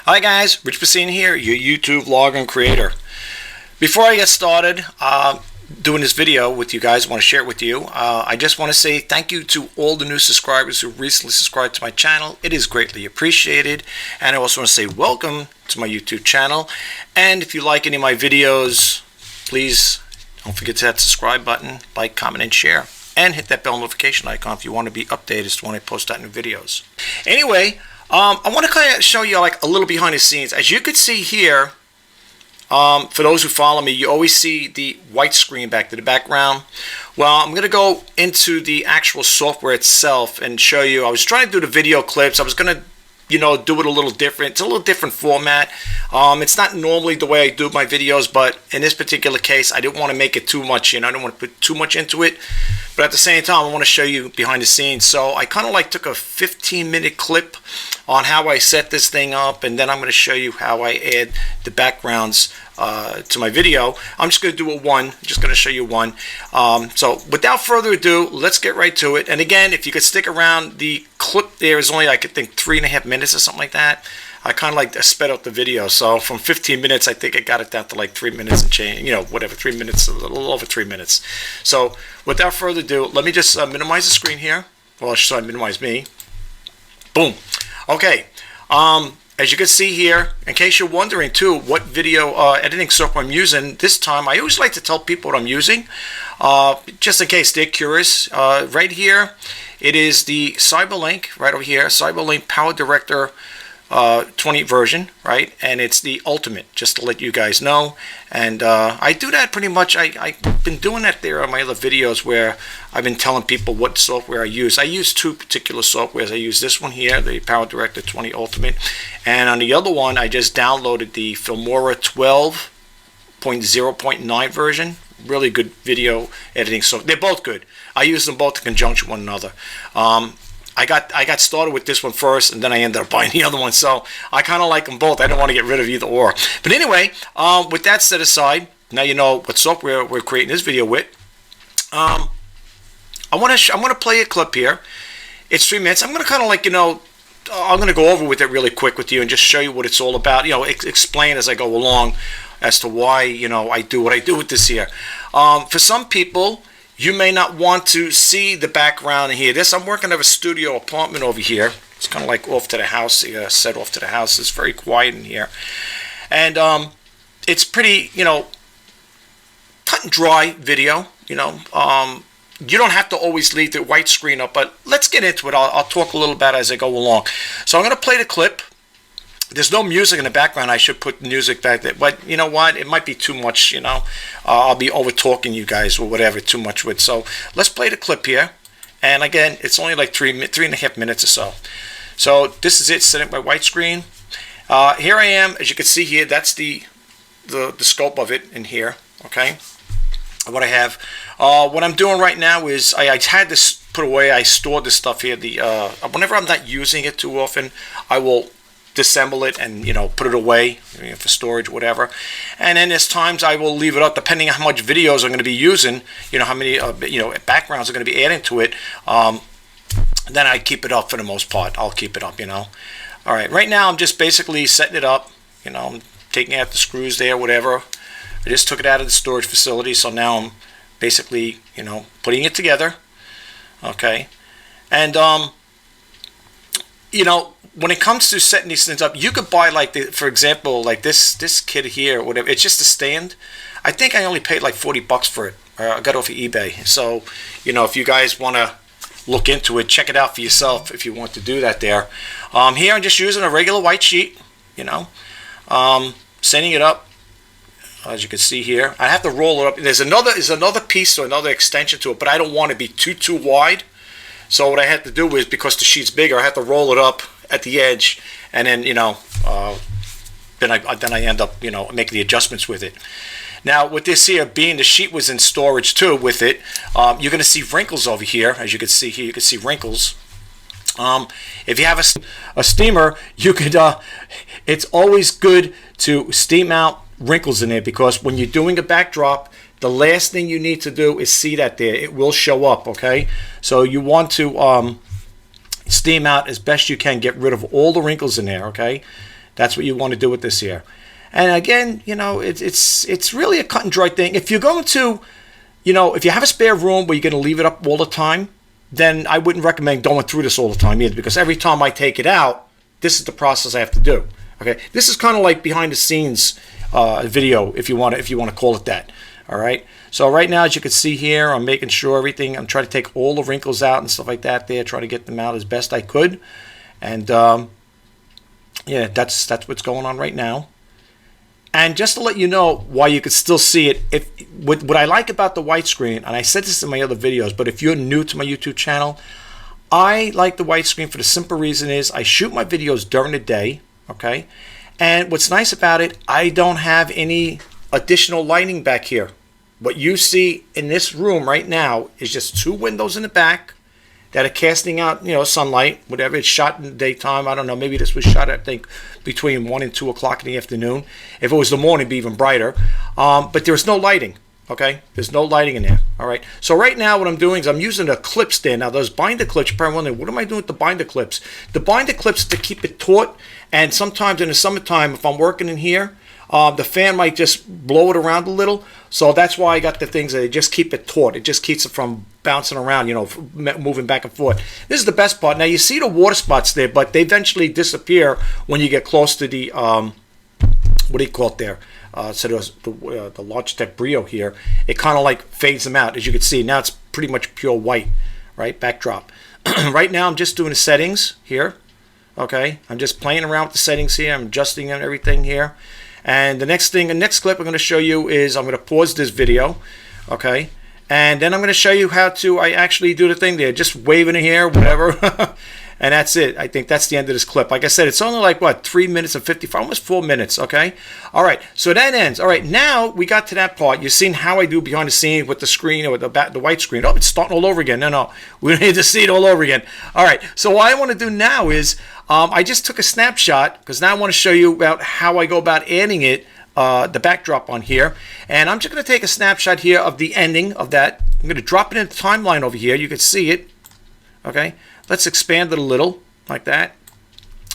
Hi guys, Rich Pacini here, your YouTube vlogger and creator. Before I get started doing this video with you guys, I want to share it with you. I just want to say thank you to all the new subscribers who recently subscribed to my channel. It is greatly appreciated. And I also want to say welcome to my YouTube channel. And if you like any of my videos, please don't forget to hit that subscribe button, like, comment, and share. And hit that bell notification icon if you want to be updated as to when I post out new videos. Anyway, I want to kind of show you like a little behind the scenes. As you can see here, for those who follow me, you always see the white screen back to the background. Well, I'm going to go into the actual software itself and show you. I was trying to do the video clips. I was going to, do it a little different. It's a little different format. It's not normally the way I do my videos, but in this particular case, I didn't want to make it too much. I don't want to put too much into it. But at the same time, I want to show you behind the scenes. So I kind of like took a 15-minute clip on how I set this thing up, and then I'm going to show you how I add the backgrounds to my video. I'm just going to do a one, just going to show you one. So without further ado, let's get right to it. And again, if you could stick around, the clip there is only, I could think, 3.5 minutes or something like that. I kind of like to sped up the video. So from 15 minutes, I think I got it down to like 3 minutes and change, whatever, 3 minutes, a little over 3 minutes. So without further ado, let me just minimize the screen here. Well, should I minimize me? Boom. Okay. As you can see here, in case you're wondering too what video editing software I'm using this time, I always like to tell people what I'm using, just in case they're curious. Right here, it is the Cyberlink, right over here, Cyberlink Power Director 20 version, right? And it's the ultimate, just to let you guys know. And I do that pretty much. I've been doing that there on my other videos where I've been telling people what software I use. I use two particular softwares. I use this one here, the Power Director 20 Ultimate, and on the other one I just downloaded the Filmora 12.0.9 version. Really good video editing. So they're both good. I use them both in conjunction with one another. I got started with this one first, and then I ended up buying the other one. So I kind of like them both. I don't want to get rid of either or. But anyway, with that set aside, now you know what software we're creating this video with. I'm gonna play a clip here. It's 3 minutes. I'm gonna kind of like I'm gonna go over with it really quick with you and just show you what it's all about. Explain as I go along as to why I do what I do with this here. For some people, you may not want to see the background here. I'm working at a studio apartment over here. It's kind of like off to the house, set off to the house. It's very quiet in here. And it's pretty, cut and dry video, you don't have to always leave the white screen up, but let's get into it. I'll talk a little about it as I go along. So I'm going to play the clip. There's no music in the background. I should put music back there, but you know what? It might be too much. I'll be over talking you guys or whatever too much with. So let's play the clip here. And again, it's only like 3.5 minutes or so. So this is it, setting my white screen. Here I am, as you can see here. That's the scope of it in here. Okay. What I have. What I'm doing right now is I had this put away. I stored this stuff here. Whenever I'm not using it too often, I will disassemble it and put it away for storage, whatever. And then there's times I will leave it up depending on how much videos I'm going to be using, how many backgrounds are going to be adding to it. Then I keep it up for the most part. I'll keep it up. All right, right now I'm just basically setting it up. I'm taking out the screws there, whatever. I just took it out of the storage facility, so now I'm basically putting it together. Okay. And when it comes to setting these things up, you could buy for example, like this kit here, whatever. It's just a stand. I think I only paid like $40 for it. I got it off of eBay. So, if you guys want to look into it, check it out for yourself if you want to do that there. Here I'm just using a regular white sheet, setting it up. As you can see here, I have to roll it up. There's another piece or another extension to it, but I don't want to be too wide. So what I had to do is, because the sheet's bigger, I have to roll it up at the edge, and then then I end up making the adjustments with it. Now with this here, being the sheet was in storage too with it, you're going to see wrinkles over here. As you can see here, you can see wrinkles. If you have a steamer, you could it's always good to steam out wrinkles in there, because when you're doing a backdrop, the last thing you need to do is see that there. It will show up. Okay, so you want to steam out as best you can, get rid of all the wrinkles in there. Okay, That's what you want to do with this here. And again, you know, it's really a cut and dry thing. If you're going to, you know, if you have a spare room where you're going to leave it up all the time, then I wouldn't recommend going through this all the time either, because every time I take it out, this is the process I have to do. Okay, this is kind of like behind the scenes video, if you want to call it that. All right. So right now, as you can see here, I'm making sure everything. I'm trying to take all the wrinkles out and stuff like that. There, try to get them out as best I could. And yeah, that's what's going on right now. And just to let you know why you could still see it, what I like about the widescreen, and I said this in my other videos, but if you're new to my YouTube channel, I like the widescreen for the simple reason is I shoot my videos during the day, okay? And what's nice about it, I don't have any additional lighting back here. What you see in this room right now is just 2 windows in the back that are casting out, you know, sunlight, whatever. It's shot in the daytime. I don't know. Maybe this was shot, I think, between 1 and 2 o'clock in the afternoon. If it was the morning, it'd be even brighter. But there's no lighting, okay? There's no lighting in there, all right? So right now what I'm doing is I'm using a clip stand. Now, those binder clips, you're probably wondering, what am I doing with the binder clips? The binder clips to keep it taut, and sometimes in the summertime, if I'm working in here, the fan might just blow it around a little. So that's why I got the things that they just keep it taut. It just keeps it from bouncing around, you know, moving back and forth. This is the best part. Now you see the water spots there, but they eventually disappear when you get close to the, what do you call it there? So there's the Logitech Brio here. It kind of like fades them out. As you can see, now it's pretty much pure white, right? Backdrop. Right now I'm just doing the settings here. Okay, I'm just playing around with the settings here. I'm adjusting and everything here. And the next clip I'm going to show you is I'm going to pause this video, okay? And then I'm going to show you how to I actually do the thing there, just waving it here, whatever. And that's it. I think that's the end of this clip. Like I said, it's only like, what, 3 minutes and 55, almost 4 minutes, okay? All right, so that ends. All right, now we got to that part. You've seen how I do behind the scenes with the screen or with the white screen. Oh, it's starting all over again. No, we don't need to see it all over again. All right, so what I want to do now is I just took a snapshot because now I want to show you about how I go about adding it, the backdrop on here. And I'm just going to take a snapshot here of the ending of that. I'm going to drop it in the timeline over here. You can see it, okay? Let's expand it a little, like that.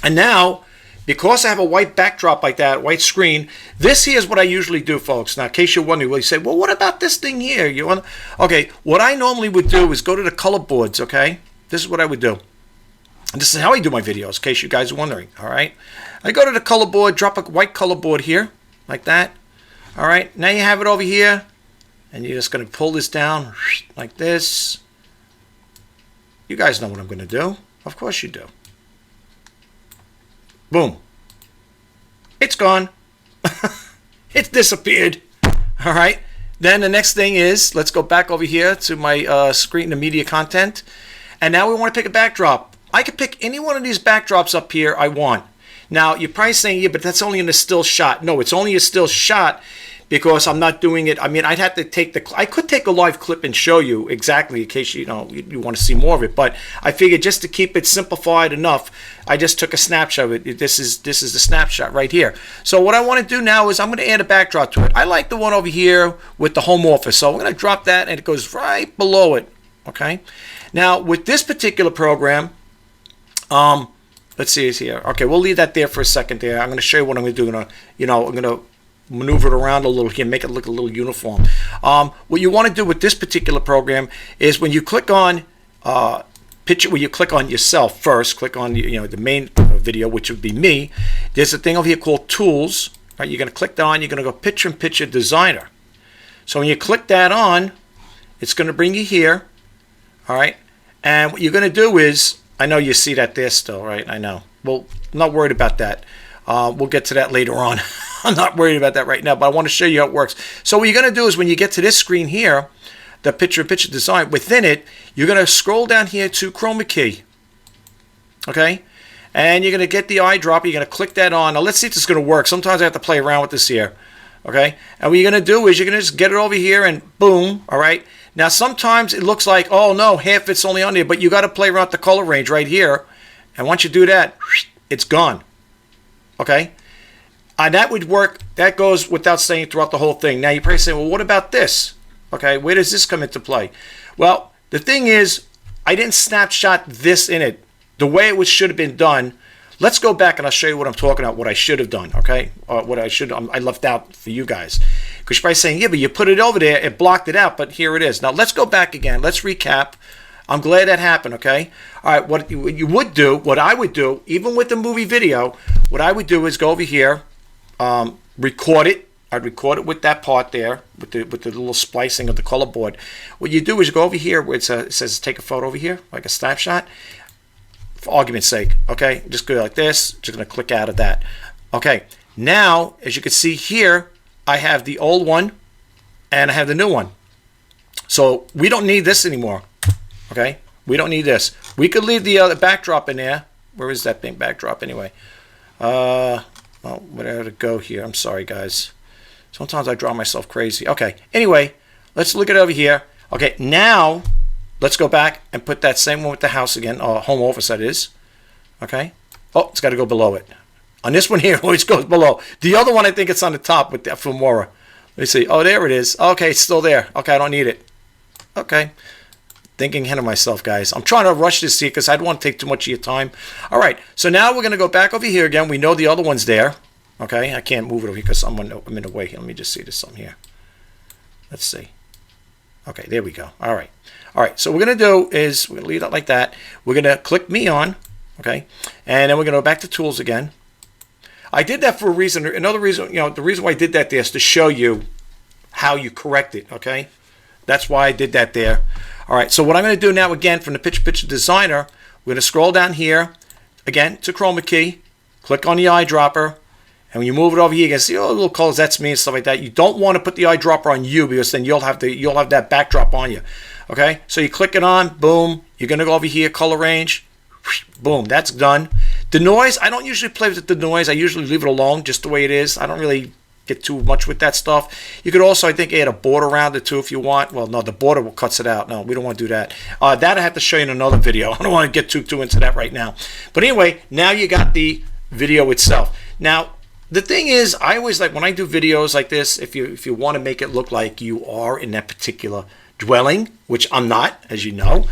And now, because I have a white backdrop like that, white screen, this here is what I usually do, folks. Now, in case you're wondering, well, you say, well, what about this thing here? You want? Okay, what I normally would do is go to the color boards, okay? This is what I would do. And this is how I do my videos, in case you guys are wondering, all right? I go to the color board, drop a white color board here, like that. All right, now you have it over here, and you're just going to pull this down like this. You guys know what I'm going to do. Of course you do. Boom. It's gone. It's disappeared. All right. Then the next thing is, let's go back over here to my screen, the media content. And now we want to pick a backdrop. I could pick any one of these backdrops up here I want. Now, you're probably saying, yeah, but that's only in a still shot. No, it's only a still shot because I'm not doing it. I mean, I'd have to take I could take a live clip and show you exactly in case you want to see more of it. But I figured just to keep it simplified enough, I just took a snapshot of it. This is the snapshot right here. So what I want to do now is I'm going to add a backdrop to it. I like the one over here with the home office. So I'm going to drop that and it goes right below it. Okay. Now with this particular program, let's see, it's here. Okay, we'll leave that there for a second there. I'm going to show you what I'm going to do. I'm going to maneuver it around a little here, make it look a little uniform. What you want to do with this particular program is when you click on picture, when you click on yourself first, click on the main video, which would be me. There's a thing over here called Tools. Right, you're going to click that on. You're going to go Picture-in-Picture Designer. So when you click that on, it's going to bring you here. All right, and what you're going to do is, I know you see that there still, right? I know. Well, I'm not worried about that. We'll get to that later on. I'm not worried about that right now, but I want to show you how it works. So what you're going to do is when you get to this screen here, the picture-in-picture design, within it, you're going to scroll down here to Chroma Key. Okay? And you're going to get the eyedropper. You're going to click that on. Now, let's see if this is going to work. Sometimes I have to play around with this here. Okay? And what you're going to do is you're going to just get it over here and boom. All right? Now, sometimes it looks like, oh, no, half it's only on there, but you got to play around with the color range right here. And once you do that, it's gone. Okay? That would work. That goes without saying throughout the whole thing. Now, you're probably saying, well, what about this? Okay, where does this come into play? Well, the thing is, I didn't snapshot this in it. The way it should have been done, Let's go back and I'll show you what I'm talking about, what I should have done, okay? What I left out for you guys. Because you're probably saying, yeah, but you put it over there, it blocked it out, but here it is. Now let's go back again. Let's recap. I'm glad that happened, okay? All right, what I would do, even with the movie video, what I would do is go over here, record it. I'd record it with that part there, with the little splicing of the color board. What you do is you go over here where it says take a photo over here, like a snapshot, for argument's sake, okay? Just go like this, just gonna click out of that. Okay, now, as you can see here, I have the old one, and I have the new one. So we don't need this anymore, okay? We don't need this. We could leave the other backdrop in there. Where is that big backdrop anyway? Well, where to go here? I'm sorry, guys. Sometimes I draw myself crazy. Okay, anyway, let's look at it over here. Okay, now let's go back and put that same one with the house again, home office that is. Okay. Oh, it's got to go below it. On this one here, it always goes below. The other one, I think it's on the top with the Filmora. Let me see. Oh, there it is. Okay, it's still there. Okay, I don't need it. Okay. Thinking ahead of myself, guys. I'm trying to rush this here because I don't want to take too much of your time. All right, so now we're going to go back over here again. We know the other one's there. Okay, I can't move it over here because I'm in the way here. Let me just see this something here. Let's see. Okay, there we go. All right. All right, so what we're going to do is we're going to leave that like that. We're going to click me on, okay? And then we're going to go back to tools again. I did that for a reason. Another reason, the reason why I did that there is to show you how you correct it, okay? That's why I did that there. All right, so what I'm going to do now, again, from the Picture Designer, we're going to scroll down here, again, to Chroma Key, click on the eyedropper, and when you move it over here, you can see all the little colors, that's me and stuff like that. You don't want to put the eyedropper on you because then you'll have that backdrop on you. Okay, so you click it on, boom. You're gonna go over here, color range, boom, that's done. The noise, I don't usually play with the noise. I usually leave it alone, just the way it is. I don't really get too much with that stuff. You could also, I think, add a border around it too if you want. Well, no, the border cuts it out. No, we don't want to do that. That I have to show you in another video. I don't want to get too into that right now. But anyway, now you got the video itself. Now, the thing is, I always like when I do videos like this, if you want to make it look like you are in that particular dwelling, which I'm not, as you know,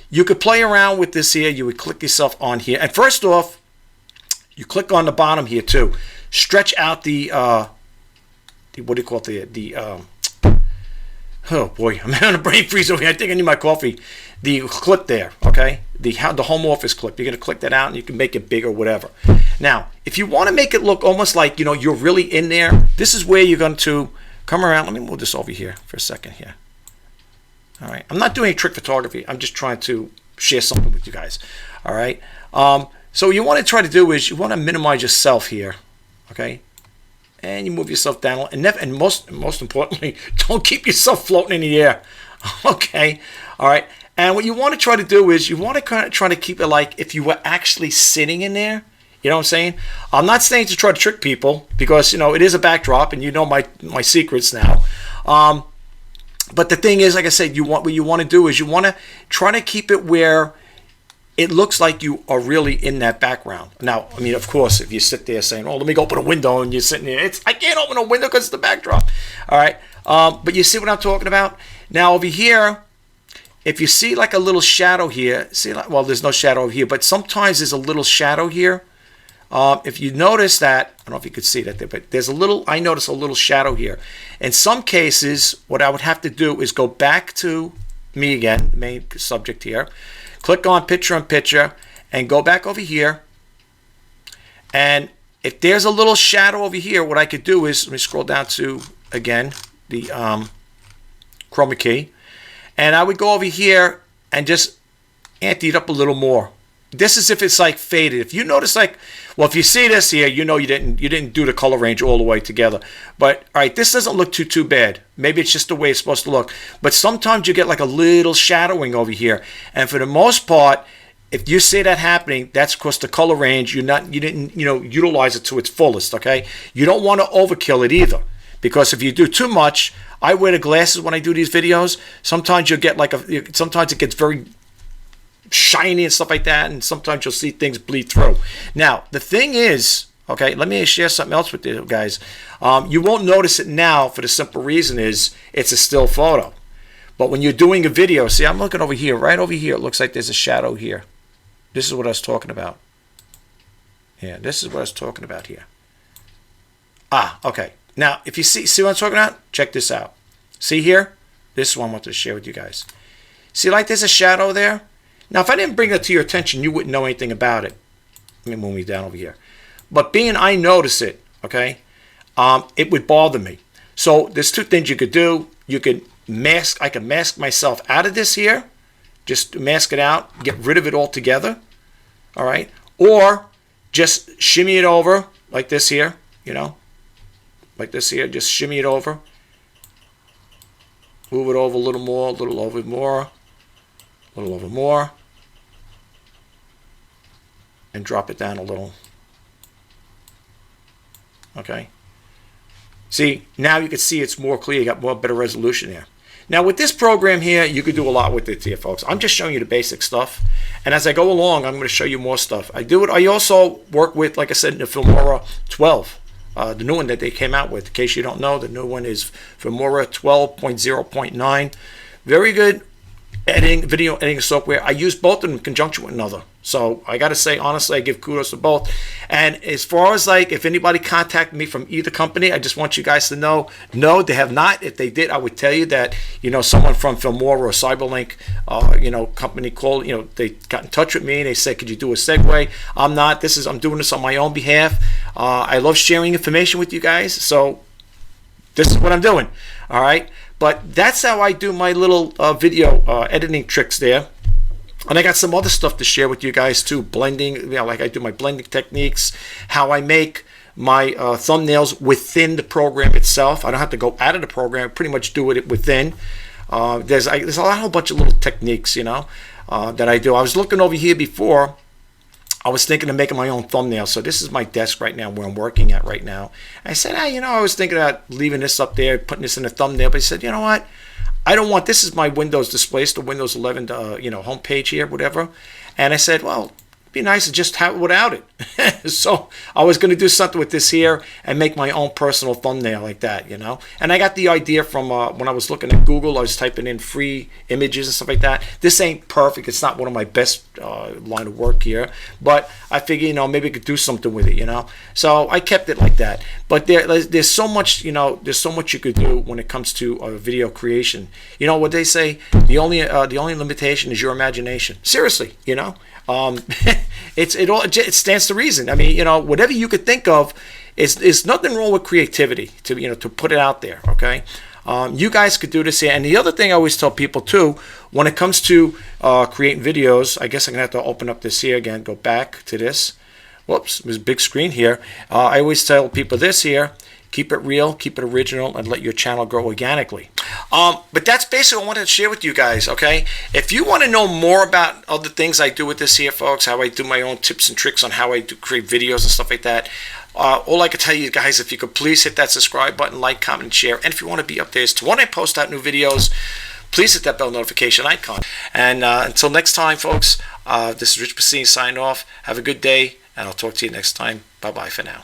you could play around with this here. You would click yourself on here, and first off, you click on the bottom here too. Stretch out the what do you call it? Oh boy, I'm having a brain freeze over here. I think I need my coffee. The clip there, okay? The home office clip. You're gonna click that out, and you can make it big or whatever. Now, if you want to make it look almost like you're really in there, this is where you're going to come around. Let me move this over here for a second here. All right, I'm not doing trick photography. I'm just trying to share something with you guys. All right. So what you want to try to do is you want to minimize yourself here, okay? And you move yourself down, and most importantly, don't keep yourself floating in the air, okay? All right. And what you want to try to do is you want to kind of try to keep it like if you were actually sitting in there. You know what I'm saying? I'm not saying to try to trick people because it is a backdrop, and my secrets now. But the thing is, like I said, what you want to do is you want to try to keep it where it looks like you are really in that background. Now, I mean, of course, if you sit there saying, "Oh, let me go open a window," and you're sitting there, I can't open a window because it's the backdrop. All right, but you see what I'm talking about? Now over here, if you see like a little shadow here, well, there's no shadow over here, but sometimes there's a little shadow here. If you notice that, I don't know if you could see that there, but I notice a little shadow here. In some cases, what I would have to do is go back to me again, the main subject here, click on picture in picture, and go back over here. And if there's a little shadow over here, what I could do is, let me scroll down to, again, the chroma key. And I would go over here and just ante it up a little more. This is if it's like faded. If you notice if you see this here, you didn't do the color range all the way together. But all right, this doesn't look too bad. Maybe it's just the way it's supposed to look. But sometimes you get like a little shadowing over here. And for the most part, if you see that happening, that's because the color range you didn't utilize it to its fullest. Okay, you don't want to overkill it either, because if you do too much, I wear the glasses when I do these videos. Sometimes you'll get sometimes it gets very shiny and stuff like that, and sometimes you'll see things bleed through. Now, the thing is, okay, let me share something else with you guys. You won't notice it now for the simple reason is it's a still photo. But when you're doing a video, see, I'm looking over here, right over here, it looks like there's a shadow here. This is what I was talking about. Yeah, this is what I was talking about here. Okay. Now, if you see what I'm talking about, check this out. See here? This is what I wanted to share with you guys. See, like there's a shadow there? Now, if I didn't bring that to your attention, you wouldn't know anything about it. Let me move me down over here. But being I notice it, okay, it would bother me. So there's two things you could do. You could mask, I could mask myself out of this here. Just mask it out, get rid of it altogether. All right? Or just shimmy it over like this here, you know, like this here. Just shimmy it over. Move it over a little more, a little over more, a little over more. And drop it down a little. Okay. See, now you can see it's more clear. You got more better resolution there. Now with this program here, you could do a lot with it here, folks. I'm just showing you the basic stuff. And as I go along, I'm going to show you more stuff. I also work with, like I said, the Filmora 12. The new one that they came out with. In case you don't know, the new one is Filmora 12.0.9. Very good video editing software. I use both of them in conjunction with another. So I got to say, honestly, I give kudos to both. And as far as like, if anybody contacted me from either company, I just want you guys to know, no, they have not. If they did, I would tell you that, you know, someone from Filmora or Cyberlink, you know, company called, you know, they got in touch with me and they said, could you do a segue? I'm not. I'm doing this on my own behalf. I love sharing information with you guys. So this is what I'm doing. All right. But that's how I do my little video editing tricks there. And I got some other stuff to share with you guys too. Blending, you know, like I do my blending techniques, how I make my thumbnails within the program itself. I don't have to go out of the program. I pretty much do it within. There's a whole bunch of little techniques, you know, that I do. I was looking over here before. I was thinking of making my own thumbnail. So this is my desk right now where I'm working at right now. I said, you know, I was thinking about leaving this up there, putting this in a thumbnail. But he said, you know what? I don't want, this is my Windows display, it's the Windows 11, you know, homepage here, whatever. And I said, well, it'd be nice to just have it without it. So I was going to do something with this here and make my own personal thumbnail like that, you know. And I got the idea from when I was looking at Google. I was typing in free images and stuff like that. This ain't perfect. It's not one of my best line of work here. But I figure, you know, maybe I could do something with it, you know. So I kept it like that. But there's so much, you know, there's so much you could do when it comes to video creation. You know what they say? The only limitation is your imagination. Seriously, you know. It stands to reason. I mean, you know, whatever you could think of, is nothing wrong with creativity to put it out there. Okay, you guys could do this here. And the other thing I always tell people too, when it comes to creating videos, I guess I'm gonna have to open up this here again. Go back to this. Whoops, there's a big screen here. I always tell people this here. Keep it real, keep it original, and let your channel grow organically. But that's basically what I wanted to share with you guys, okay? If you want to know more about other things I do with this here, folks, how I do my own tips and tricks on how I do create videos and stuff like that, all I can tell you guys, if you could please hit that subscribe button, like, comment, and share. And if you want to be updated to when I post out new videos, please hit that bell notification icon. And until next time, folks, this is Rich Passini signing off. Have a good day, and I'll talk to you next time. Bye-bye for now.